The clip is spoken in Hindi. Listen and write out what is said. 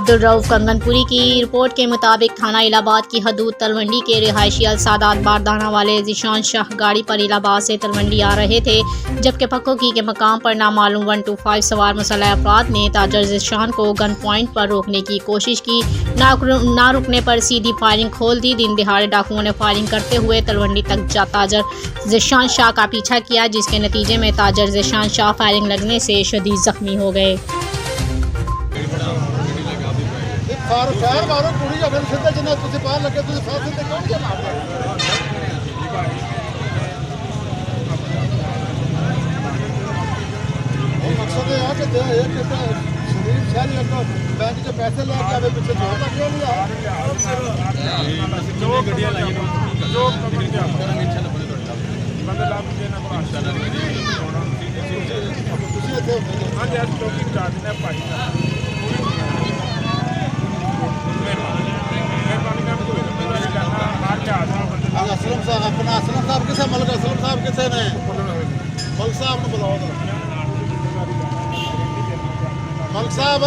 अब्दुल रऊफ कंगनपुरी की रिपोर्ट के मुताबिक थाना इलाहाबाद की हदूद तलवंडी के रिहायशी अलसादात बारदाना वाले ज़ीशान शाह गाड़ी पर इलाहाबाद से तलवंडी आ रहे थे, जबकि पक्कोकी के मकाम पर नामालूम 125 सवार मुसल्लह अफराद ने ताजर ज़ीशान को गन पॉइंट पर रोकने की कोशिश की। ना रुकने पर सीधी फायरिंग खोल दी। दिन दिहाड़े डाकुओं ने फायरिंग करते हुए तलवंडी तक ताजर ज़ीशान शाह का पीछा किया, जिसके नतीजे में ताजर ज़ीशान शाह फायरिंग लगने से शदीद जख्मी हो गए। शहर मारो कुड़ी अगर सीधे जिन्हें तुझे बाहर लगे तुझे साथ सीधे कौन क्या मार मकसद है कि एक शरीफ शहरी को बैंक के पैसे लेके आवे पीछे जोर लगे जो गड्डियां लाई जो बंदे लाभ देना ਤੁਸੀਂ ਇੱਥੇ ਹਾਂ ਜੀ ਅੱਜ ਚੌਕੀ ਚਾਰਜ ਨੇ ਭਾਈ असलम साहब अपना असलम साहब किसे मलिक असलम साहब किसे ने मलिक साहब ने बुलाओ मलिक साहब